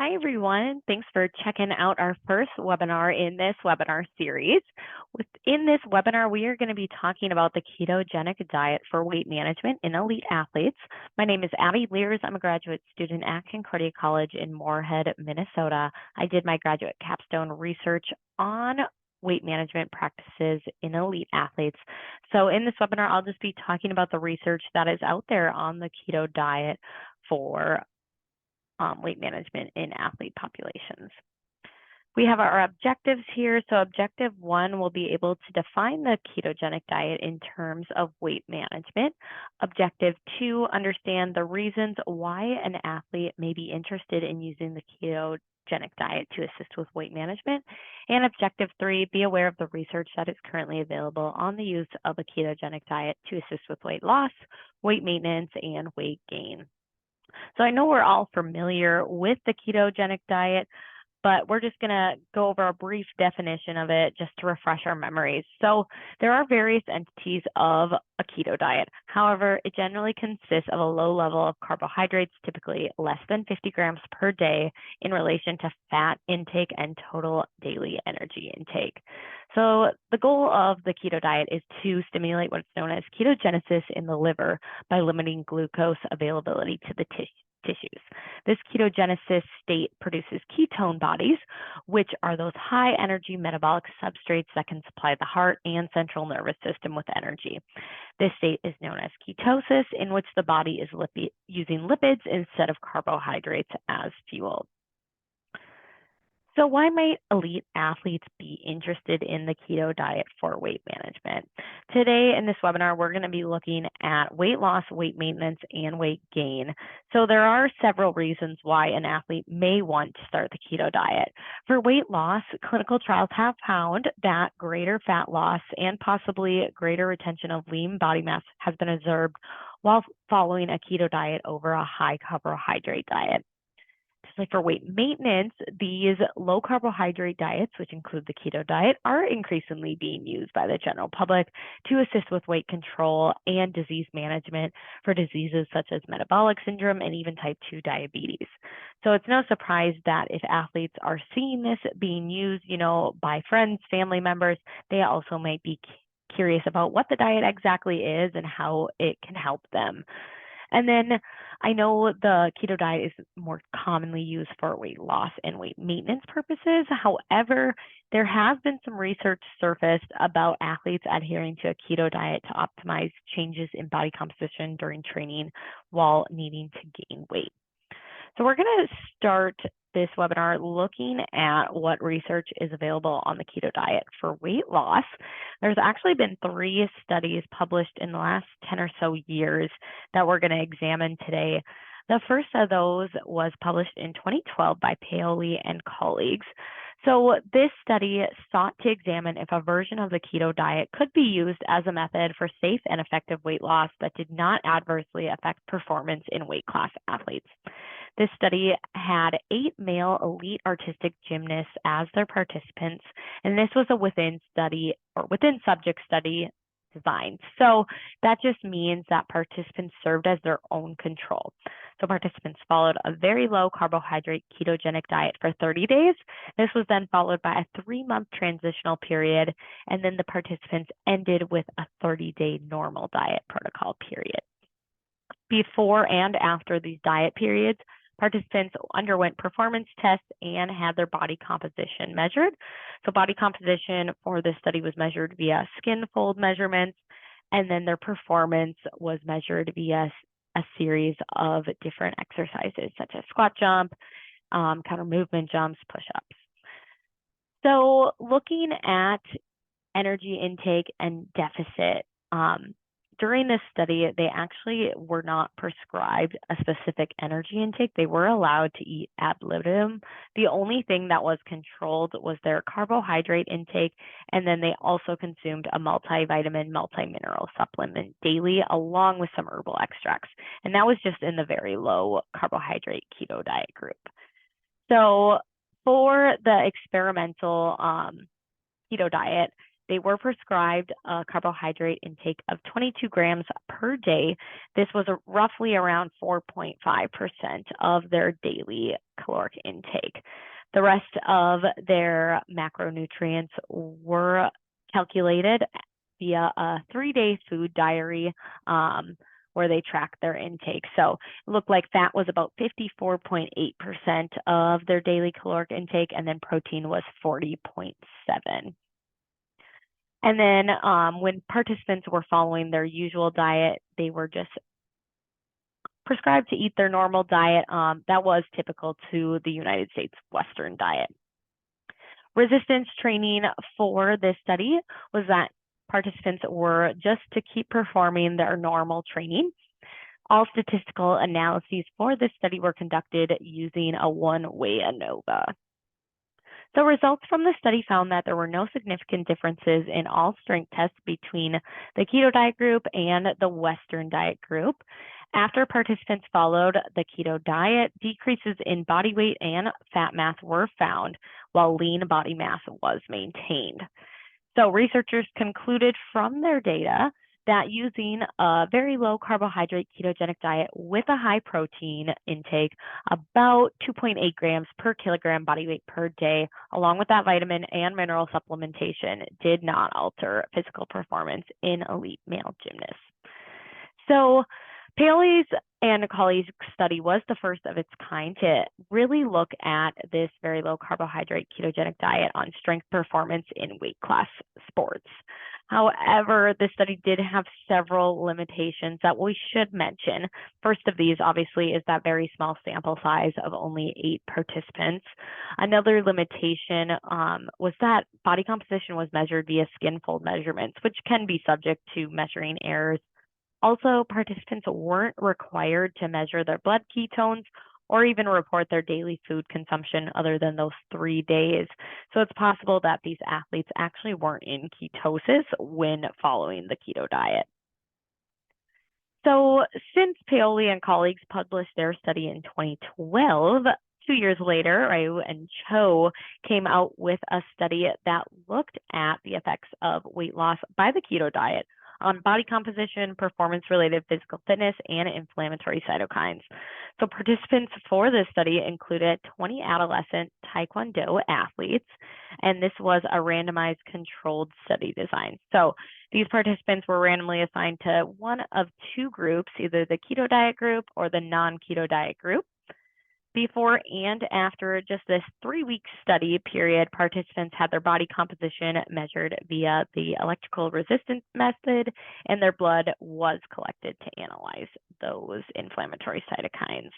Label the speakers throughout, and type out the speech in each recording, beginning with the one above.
Speaker 1: Hi, everyone. Thanks for checking out our first webinar in this webinar series. Within this webinar, we are going to be talking about the ketogenic diet for weight management in elite athletes. My name is Abby Lears. I'm a graduate student at Concordia College in Moorhead, Minnesota. I did my graduate capstone research on weight management practices in elite athletes. So in this webinar, I'll just be talking about the research that is out there on the keto diet for weight management in athlete populations. We have our objectives here. So objective 1 will be able to define the ketogenic diet in terms of weight management. Objective 2, understand the reasons why an athlete may be interested in using the ketogenic diet to assist with weight management. And objective 3, be aware of the research that is currently available on the use of a ketogenic diet to assist with weight loss, weight maintenance, and weight gain. So I know we're all familiar with the ketogenic diet, but we're just going to go over a brief definition of it just to refresh our memories. So there are various entities of a keto diet. However, it generally consists of a low level of carbohydrates, typically less than 50 grams per day in relation to fat intake and total daily energy intake. So the goal of the keto diet is to stimulate what's known as ketogenesis in the liver by limiting glucose availability to the tissues. This ketogenesis state produces ketone bodies, which are those high energy metabolic substrates that can supply the heart and central nervous system with energy. This state is known as ketosis, in which the body is using lipids instead of carbohydrates as fuel. So why might elite athletes be interested in the keto diet for weight management? Today in this webinar, we're going to be looking at weight loss, weight maintenance, and weight gain. So there are several reasons why an athlete may want to start the keto diet. For weight loss, clinical trials have found that greater fat loss and possibly greater retention of lean body mass has been observed while following a keto diet over a high carbohydrate diet. Like for weight maintenance, these low carbohydrate diets, which include the keto diet, are increasingly being used by the general public to assist with weight control and disease management for diseases such as metabolic syndrome and even type 2 diabetes. So it's no surprise that if athletes are seeing this being used, by friends, family members, they also might be curious about what the diet exactly is and how it can help them. And then I know the keto diet is more commonly used for weight loss and weight maintenance purposes. However, there has been some research surfaced about athletes adhering to a keto diet to optimize changes in body composition during training while needing to gain weight. So we're going to start this webinar looking at what research is available on the keto diet for weight loss. There's actually been 3 studies published in the last 10 or so years that we're going to examine today. The first of those was published in 2012 by Paoli and colleagues. So this study sought to examine if a version of the keto diet could be used as a method for safe and effective weight loss that did not adversely affect performance in weight class athletes. This study had 8 male elite artistic gymnasts as their participants, and this was a within subject study design. So that just means that participants served as their own control. So participants followed a very low carbohydrate ketogenic diet for 30 days. This was then followed by a 3-month transitional period, and then the participants ended with a 30-day normal diet protocol period. Before and after these diet periods, participants underwent performance tests and had their body composition measured. So body composition for this study was measured via skin fold measurements, and then their performance was measured via a series of different exercises such as squat jump, counter movement jumps, push-ups. So looking at energy intake and deficit, during this study, they actually were not prescribed a specific energy intake. They were allowed to eat ad libitum. The only thing that was controlled was their carbohydrate intake, and then they also consumed a multivitamin, multimineral supplement daily, along with some herbal extracts. And that was just in the very low carbohydrate keto diet group. So for the experimental keto diet, They were prescribed a carbohydrate intake of 22 grams per day. This was roughly around 4.5% of their daily caloric intake. The rest of their macronutrients were calculated via a 3-day food diary where they tracked their intake. So it looked like fat was about 54.8% of their daily caloric intake, and then protein was 40.7%. And then when participants were following their usual diet, they were just prescribed to eat their normal diet. That was typical to the United States Western diet. Resistance training for this study was that participants were just to keep performing their normal training. All statistical analyses for this study were conducted using a one-way ANOVA. So results from the study found that there were no significant differences in all strength tests between the keto diet group and the Western diet group. After participants followed the keto diet, decreases in body weight and fat mass were found, while lean body mass was maintained. So researchers concluded from their data that using a very low carbohydrate ketogenic diet with a high protein intake, about 2.8 grams per kilogram body weight per day, along with that vitamin and mineral supplementation, did not alter physical performance in elite male gymnasts. So Paoli's and colleagues' study was the first of its kind to really look at this very low carbohydrate ketogenic diet on strength performance in weight class sports. However, this study did have several limitations that we should mention. First of these, obviously, is that very small sample size of only 8 participants. Another limitation was that body composition was measured via skin fold measurements, which can be subject to measuring errors. Also, participants weren't required to measure their blood ketones or even report their daily food consumption other than those 3 days. So it's possible that these athletes actually weren't in ketosis when following the keto diet. So since Paoli and colleagues published their study in 2012, 2 years later, Ryu and Cho came out with a study that looked at the effects of weight loss by the keto diet on body composition, performance-related physical fitness, and inflammatory cytokines. So participants for this study included 20 adolescent Taekwondo athletes, and this was a randomized controlled study design. So these participants were randomly assigned to one of 2 groups, either the keto diet group or the non-keto diet group. Before and after just this 3-week study period, participants had their body composition measured via the electrical resistance method, and their blood was collected to analyze those inflammatory cytokines.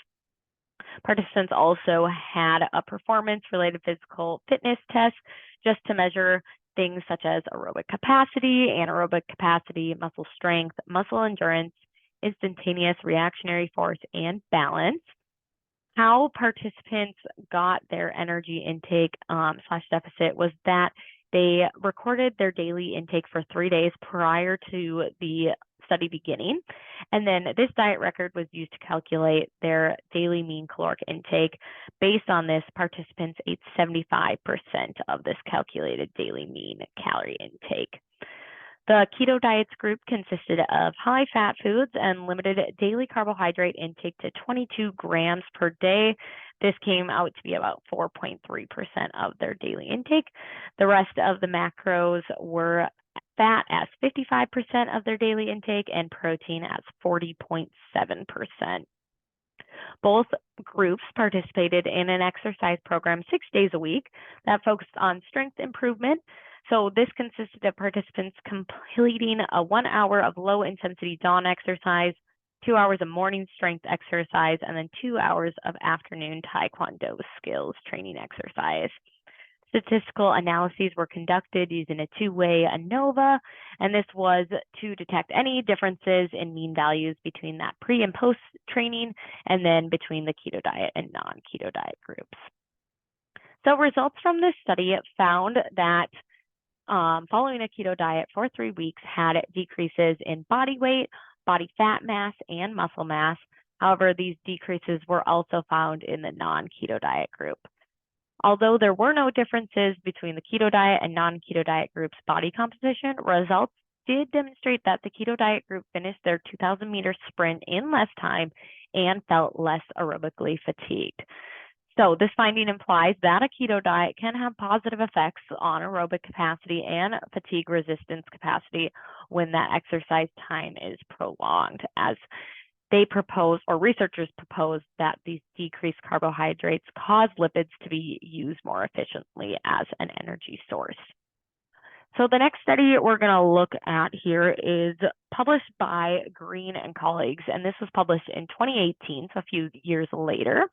Speaker 1: Participants also had a performance-related physical fitness test just to measure things such as aerobic capacity, anaerobic capacity, muscle strength, muscle endurance, instantaneous reactionary force, and balance. How participants got their energy intake / deficit was that they recorded their daily intake for 3 days prior to the study beginning. And then this diet record was used to calculate their daily mean caloric intake. Based on this, participants ate 75% of this calculated daily mean calorie intake. The keto diets group consisted of high-fat foods and limited daily carbohydrate intake to 22 grams per day. This came out to be about 4.3% of their daily intake. The rest of the macros were fat as 55% of their daily intake and protein as 40.7%. Both groups participated in an exercise program 6 days a week that focused on strength improvement. So this consisted of participants completing a 1 hour of low-intensity dawn exercise, 2 hours of morning strength exercise, and then 2 hours of afternoon Taekwondo skills training exercise. Statistical analyses were conducted using a 2-way ANOVA, and this was to detect any differences in mean values between that pre and post training, and then between the keto diet and non-keto diet groups. So results from this study found that following a keto diet for 3 weeks had decreases in body weight, body fat mass, and muscle mass. However, these decreases were also found in the non-keto diet group. Although there were no differences between the keto diet and non-keto diet groups' body composition, results did demonstrate that the keto diet group finished their 2,000-meter sprint in less time and felt less aerobically fatigued. So this finding implies that a keto diet can have positive effects on aerobic capacity and fatigue resistance capacity when that exercise time is prolonged, as they propose, or researchers propose, that these decreased carbohydrates cause lipids to be used more efficiently as an energy source. So the next study we're going to look at here is published by Green and colleagues, and this was published in 2018, so a few years later.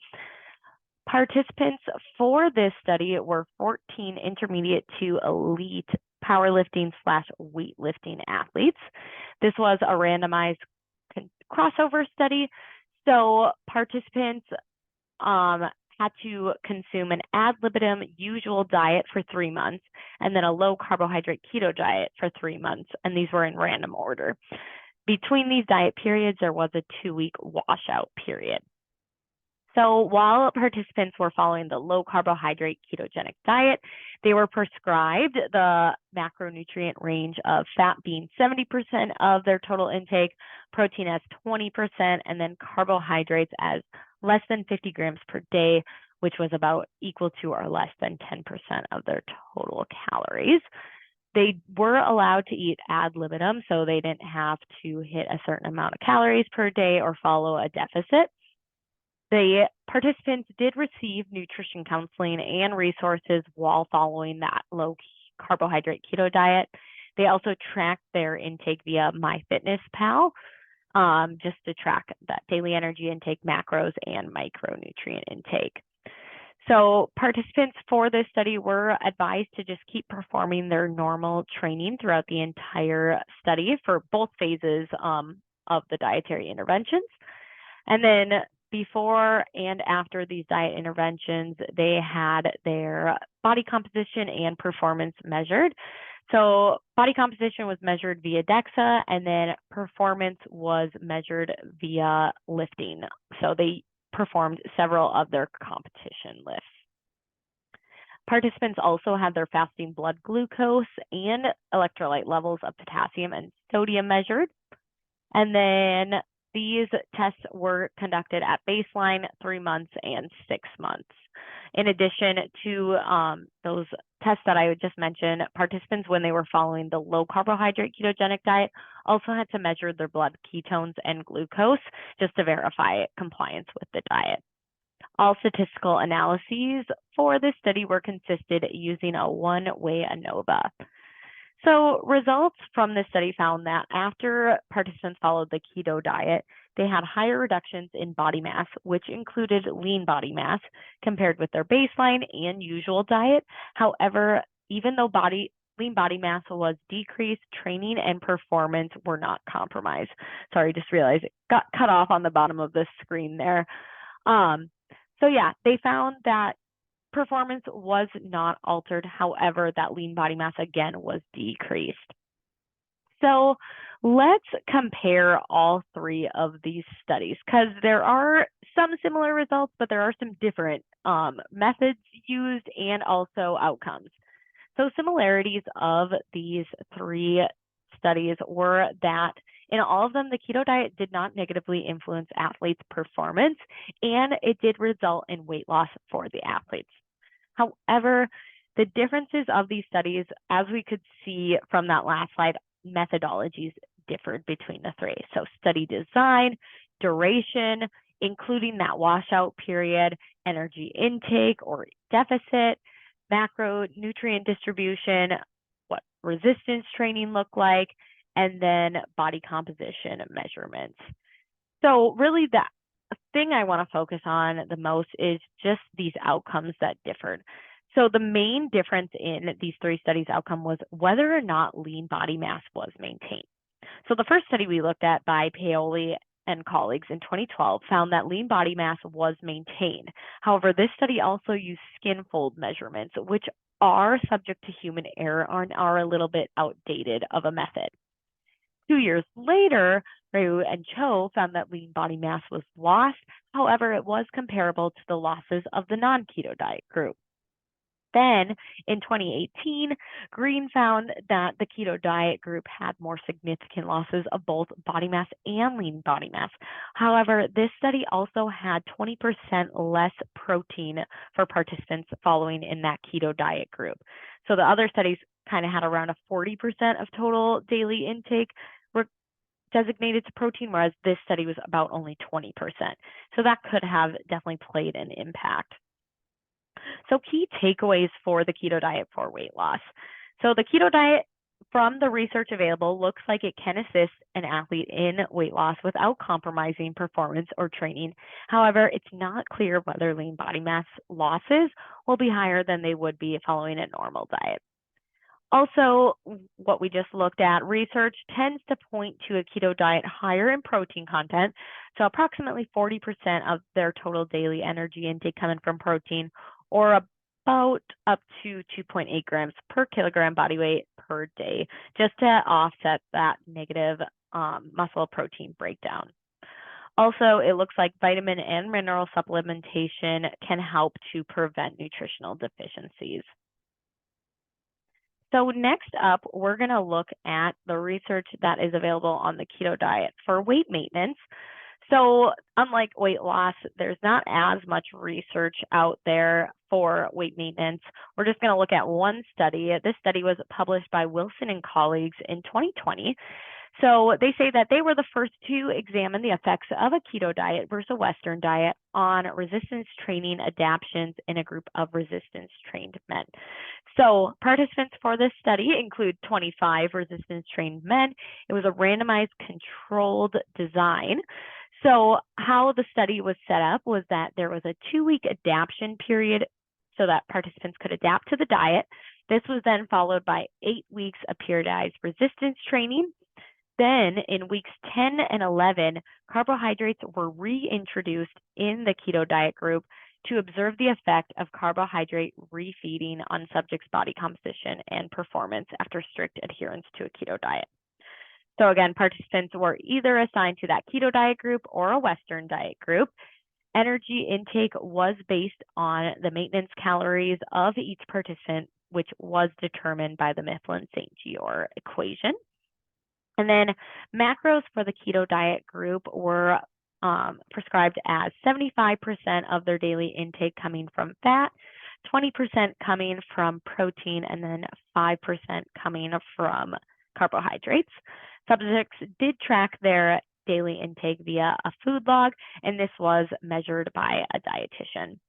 Speaker 1: Participants for this study were 14 intermediate to elite powerlifting/weightlifting athletes. This was a randomized crossover study. So participants had to consume an ad libitum usual diet for 3 months and then a low carbohydrate keto diet for 3 months. And these were in random order. Between these diet periods, there was a 2-week washout period. So while participants were following the low carbohydrate ketogenic diet, they were prescribed the macronutrient range of fat being 70% of their total intake, protein as 20%, and then carbohydrates as less than 50 grams per day, which was about equal to or less than 10% of their total calories. They were allowed to eat ad libitum, so they didn't have to hit a certain amount of calories per day or follow a deficit. The participants did receive nutrition counseling and resources while following that low carbohydrate keto diet. They also tracked their intake via MyFitnessPal, just to track that daily energy intake, macros, and micronutrient intake. So participants for this study were advised to just keep performing their normal training throughout the entire study for both phases of the dietary interventions. And then before and after these diet interventions, they had their body composition and performance measured. So body composition was measured via DEXA, and then performance was measured via lifting. So they performed several of their competition lifts. Participants also had their fasting blood glucose and electrolyte levels of potassium and sodium measured. And then these tests were conducted at baseline, 3 months, and 6 months. In addition to those tests that I just mentioned, participants, when they were following the low carbohydrate ketogenic diet, also had to measure their blood ketones and glucose just to verify compliance with the diet. All statistical analyses for this study were consisted using a one-way ANOVA. So results from this study found that after participants followed the keto diet, they had higher reductions in body mass, which included lean body mass compared with their baseline and usual diet. However, even though lean body mass was decreased, training and performance were not compromised. Sorry, just realized it got cut off on the bottom of the screen there. So yeah, they found that performance was not altered. However, that lean body mass again was decreased. So let's compare all three of these studies, because there are some similar results, but there are some different methods used and also outcomes. So similarities of these three studies were that in all of them, the keto diet did not negatively influence athletes' performance, and it did result in weight loss for the athletes. However, the differences of these studies, as we could see from that last slide, methodologies differed between the three. So study design, duration, including that washout period, energy intake or deficit, macronutrient distribution, what resistance training looked like, and then body composition measurements. So really the thing I want to focus on the most is just these outcomes that differed. So the main difference in these three studies' outcome was whether or not lean body mass was maintained. So the first study we looked at by Paoli and colleagues in 2012 found that lean body mass was maintained. However, this study also used skin fold measurements, which are subject to human error and are a little bit outdated of a method. 2 years later, Ryu and Cho found that lean body mass was lost. However, it was comparable to the losses of the non-keto diet group. then in 2018, Green found that the keto diet group had more significant losses of both body mass and lean body mass. However, this study also had 20% less protein for participants following in that keto diet group. So the other studies kind of had around a 40% of total daily intake designated to protein, whereas this study was about only 20%. So that could have definitely played an impact. So key takeaways for the keto diet for weight loss. So the keto diet, from the research available, looks like it can assist an athlete in weight loss without compromising performance or training. However, it's not clear whether lean body mass losses will be higher than they would be following a normal diet. Also, what we just looked at, research tends to point to a keto diet higher in protein content. So approximately 40% of their total daily energy intake coming from protein, or about up to 2.8 grams per kilogram body weight per day, just to offset that negative muscle protein breakdown. Also, it looks like vitamin and mineral supplementation can help to prevent nutritional deficiencies. So next up, we're going to look at the research that is available on the keto diet for weight maintenance. So unlike weight loss, there's not as much research out there for weight maintenance. We're just going to look at one study. This study was published by Wilson and colleagues in 2020. So they say that they were the first to examine the effects of a keto diet versus a Western diet on resistance training adaptations in a group of resistance trained men. So participants for this study include 25 resistance trained men. It was a randomized controlled design. So how the study was set up was that there was a 2-week adaptation period so that participants could adapt to the diet. This was then followed by 8 weeks of periodized resistance training. Then in weeks 10 and 11, carbohydrates were reintroduced in the keto diet group to observe the effect of carbohydrate refeeding on subjects' body composition and performance after strict adherence to a keto diet. So again, participants were either assigned to that keto diet group or a Western diet group. Energy intake was based on the maintenance calories of each participant, which was determined by the Mifflin-St. Jeor equation. And then macros for the keto diet group were prescribed as 75% of their daily intake coming from fat, 20% coming from protein, and then 5% coming from carbohydrates. Subjects did track their daily intake via a food log, and this was measured by a dietitian.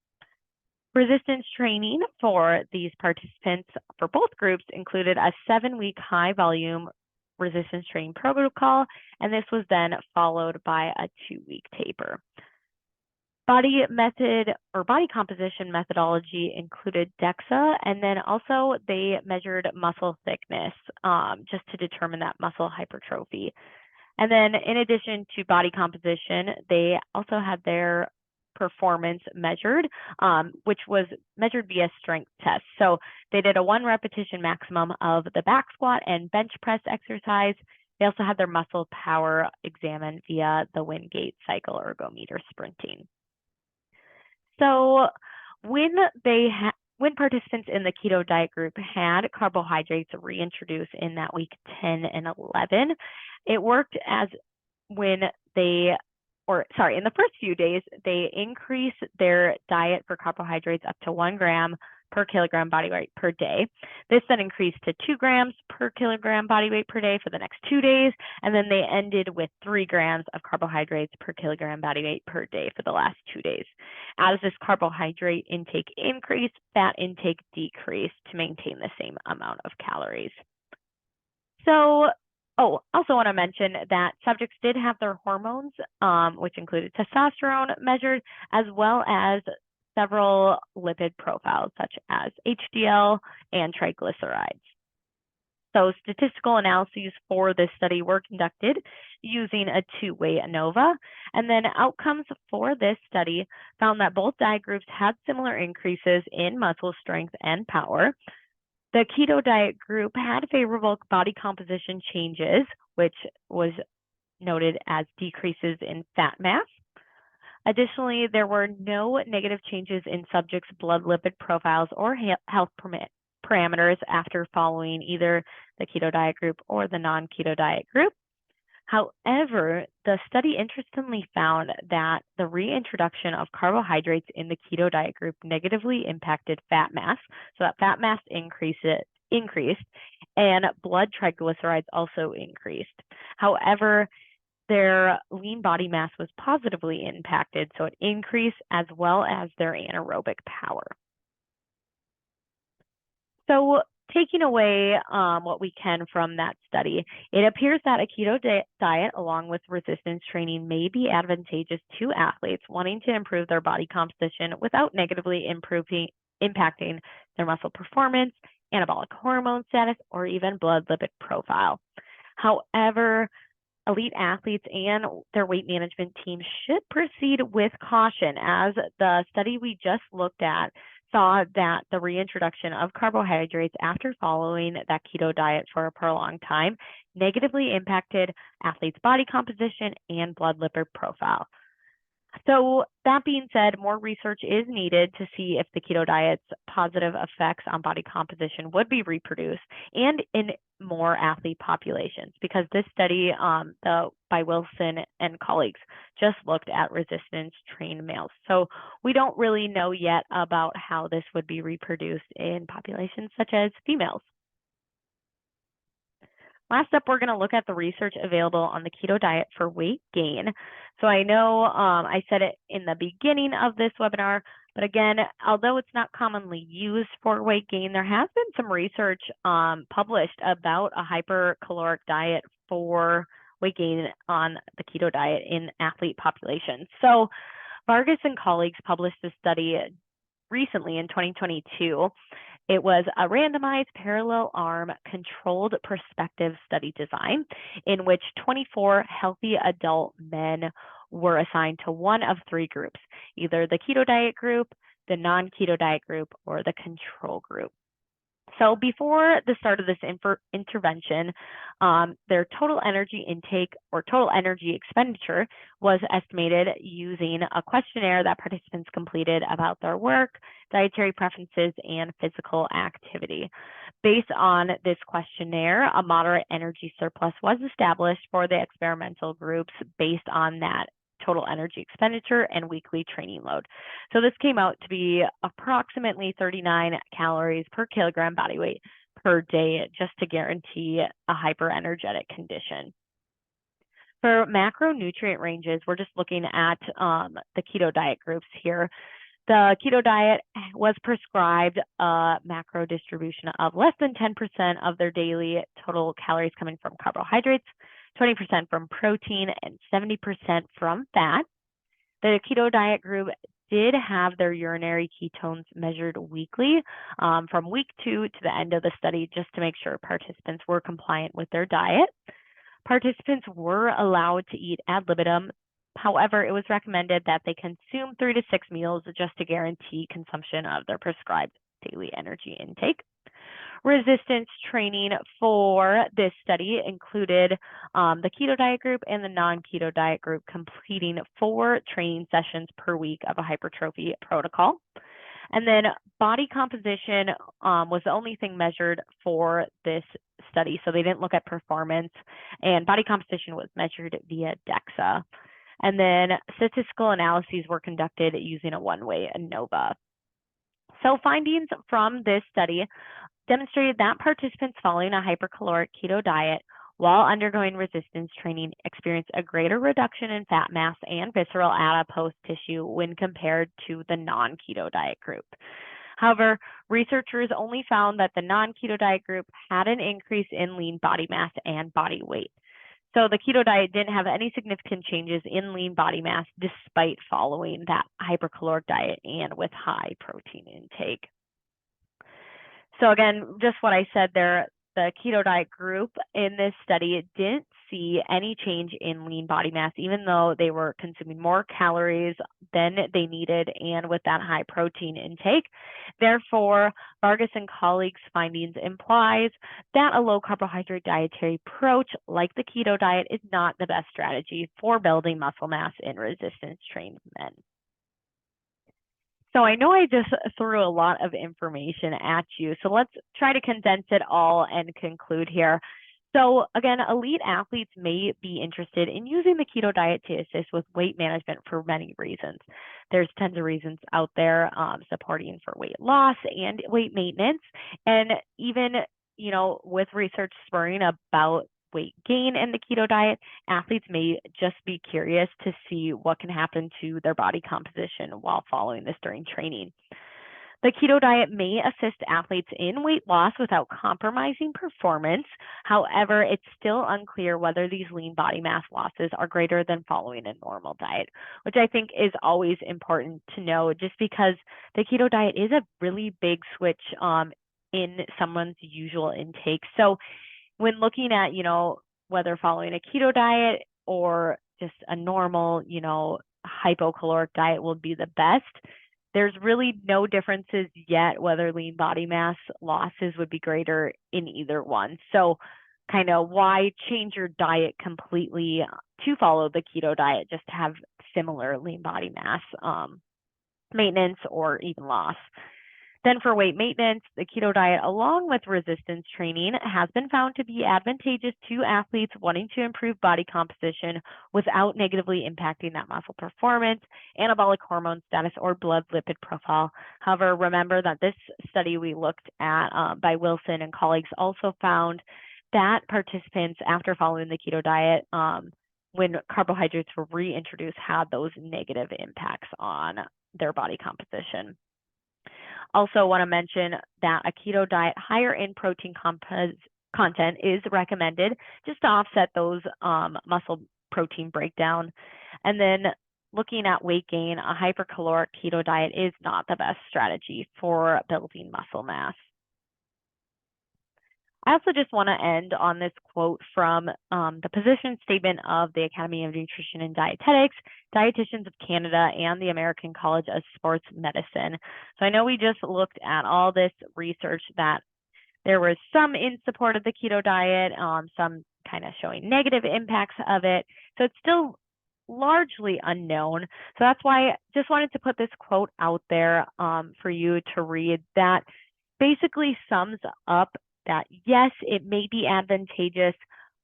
Speaker 1: Resistance training for these participants for both groups included a 7-week high volume resistance training protocol, and this was then followed by a 2-week taper. Body method or body composition methodology included DEXA, and then also they measured muscle thickness just to determine that muscle hypertrophy. And then in addition to body composition, they also had their performance measured, which was measured via strength tests. So they did a 1 repetition maximum of the back squat and bench press exercise. They also had their muscle power examined via the Wingate cycle ergometer sprinting. So when participants in the keto diet group had carbohydrates reintroduced in that week 10 and 11, it worked as when in the first few days, they increase their diet for carbohydrates up to 1 gram per kilogram body weight per day. This then increased to 2 grams per kilogram body weight per day for the next 2 days, and then they ended with 3 grams of carbohydrates per kilogram body weight per day for the last 2 days. As this carbohydrate intake increased, fat intake decreased to maintain the same amount of calories. So, also want to mention that subjects did have their hormones, which included testosterone measured, as well as several lipid profiles such as HDL and triglycerides. So statistical analyses for this study were conducted using a 2-way ANOVA, and then outcomes for this study found that both diet groups had similar increases in muscle strength and power. The keto diet group had favorable body composition changes, which was noted as decreases in fat mass. Additionally, there were no negative changes in subjects' blood lipid profiles or health parameters after following either the keto diet group or the non-keto diet group. However, the study interestingly found that the reintroduction of carbohydrates in the keto diet group negatively impacted fat mass. So that fat mass increased, and blood triglycerides also increased. However, their lean body mass was positively impacted, so it increased as well as their anaerobic power. So taking away what we can from that study, it appears that a keto diet along with resistance training may be advantageous to athletes wanting to improve their body composition without negatively impacting their muscle performance, anabolic hormone status, or even blood lipid profile. However, elite athletes and their weight management team should proceed with caution, as the study we just looked at saw that the reintroduction of carbohydrates after following that keto diet for a prolonged time negatively impacted athletes' body composition and blood lipid profile. So that being said, more research is needed to see if the keto diet's positive effects on body composition would be reproduced and in more athlete populations, because this study by Wilson and colleagues just looked at resistance trained males. So we don't really know yet about how this would be reproduced in populations such as females. Last up, we're going to look at the research available on the keto diet for weight gain. So I know I said it in the beginning of this webinar, but again, although it's not commonly used for weight gain, there has been some research published about a hypercaloric diet for weight gain on the keto diet in athlete populations. So Vargas and colleagues published this study recently in 2022. It was a randomized parallel arm controlled prospective study design in which 24 healthy adult men were assigned to one of three groups, either the keto diet group, the non-keto diet group, or the control group. So before the start of this intervention, their total energy intake or total energy expenditure was estimated using a questionnaire that participants completed about their work, dietary preferences, and physical activity. Based on this questionnaire, a moderate energy surplus was established for the experimental groups based on that total energy expenditure and weekly training load. So this came out to be approximately 39 calories per kilogram body weight per day, just to guarantee a hyperenergetic condition. For macronutrient ranges, we're just looking at the keto diet groups here. The keto diet was prescribed a macro distribution of less than 10% of their daily total calories coming from carbohydrates, 20% from protein, and 70% from fat. The keto diet group did have their urinary ketones measured weekly from week 2 to the end of the study, just to make sure participants were compliant with their diet. Participants were allowed to eat ad libitum. However, it was recommended that they consume 3 to 6 meals just to guarantee consumption of their prescribed daily energy intake. Resistance training for this study included the keto diet group and the non-keto diet group completing 4 training sessions per week of a hypertrophy protocol. And then body composition was the only thing measured for this study. So they didn't look at performance, and body composition was measured via DEXA. And then statistical analyses were conducted using a one-way ANOVA. So findings from this study demonstrated that participants following a hypercaloric keto diet while undergoing resistance training experienced a greater reduction in fat mass and visceral adipose tissue when compared to the non-keto diet group. However, researchers only found that the non-keto diet group had an increase in lean body mass and body weight. So the keto diet didn't have any significant changes in lean body mass despite following that hypercaloric diet and with high protein intake. So again, just what I said there, the keto diet group in this study didn't see any change in lean body mass, even though they were consuming more calories than they needed and with that high protein intake. Therefore, Vargas and colleagues' findings implies that a low carbohydrate dietary approach like the keto diet is not the best strategy for building muscle mass in resistance trained men. So I know I just threw a lot of information at you. So let's try to condense it all and conclude here. So again, elite athletes may be interested in using the keto diet to assist with weight management for many reasons. There's tons of reasons out there supporting for weight loss and weight maintenance. And even, with research spurring about weight gain in the keto diet, athletes may just be curious to see what can happen to their body composition while following this during training. The keto diet may assist athletes in weight loss without compromising performance. However, it's still unclear whether these lean body mass losses are greater than following a normal diet, which I think is always important to know, just because the keto diet is a really big switch in someone's usual intake. So when looking at, whether following a keto diet or just a normal, hypocaloric diet will be the best, there's really no differences yet whether lean body mass losses would be greater in either one. So kind of why change your diet completely to follow the keto diet just to have similar lean body mass maintenance or even loss. Then for weight maintenance, the keto diet, along with resistance training, has been found to be advantageous to athletes wanting to improve body composition without negatively impacting that muscle performance, anabolic hormone status, or blood lipid profile. However, remember that this study we looked at by Wilson and colleagues also found that participants, after following the keto diet, when carbohydrates were reintroduced, had those negative impacts on their body composition. Also want to mention that a keto diet higher in protein content is recommended just to offset those muscle protein breakdown. And then looking at weight gain, a hypercaloric keto diet is not the best strategy for building muscle mass. I also just want to end on this quote from the position statement of the Academy of Nutrition and Dietetics, Dietitians of Canada, and the American College of Sports Medicine. So I know we just looked at all this research that there was some in support of the keto diet, some kind of showing negative impacts of it. So it's still largely unknown. So that's why I just wanted to put this quote out there for you to read that basically sums up that yes, it may be advantageous.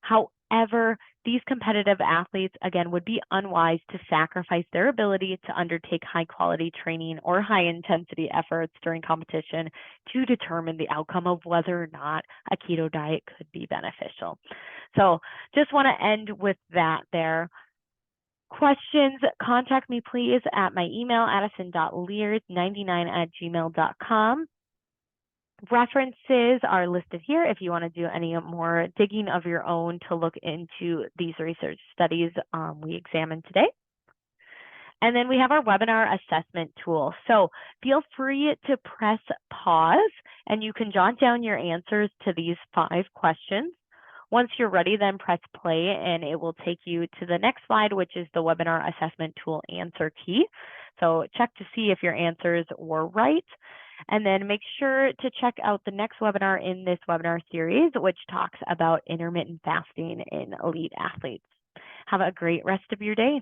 Speaker 1: However, these competitive athletes, again, would be unwise to sacrifice their ability to undertake high quality training or high intensity efforts during competition to determine the outcome of whether or not a keto diet could be beneficial. So just want to end with that there. Questions, contact me please at my email, addison.lears99@gmail.com. References are listed here if you want to do any more digging of your own to look into these research studies we examined today. And then we have our webinar assessment tool. So feel free to press pause and you can jot down your answers to these 5 questions. Once you're ready, then press play and it will take you to the next slide, which is the webinar assessment tool answer key. So check to see if your answers were right. And then make sure to check out the next webinar in this webinar series, which talks about intermittent fasting in elite athletes. Have a great rest of your day.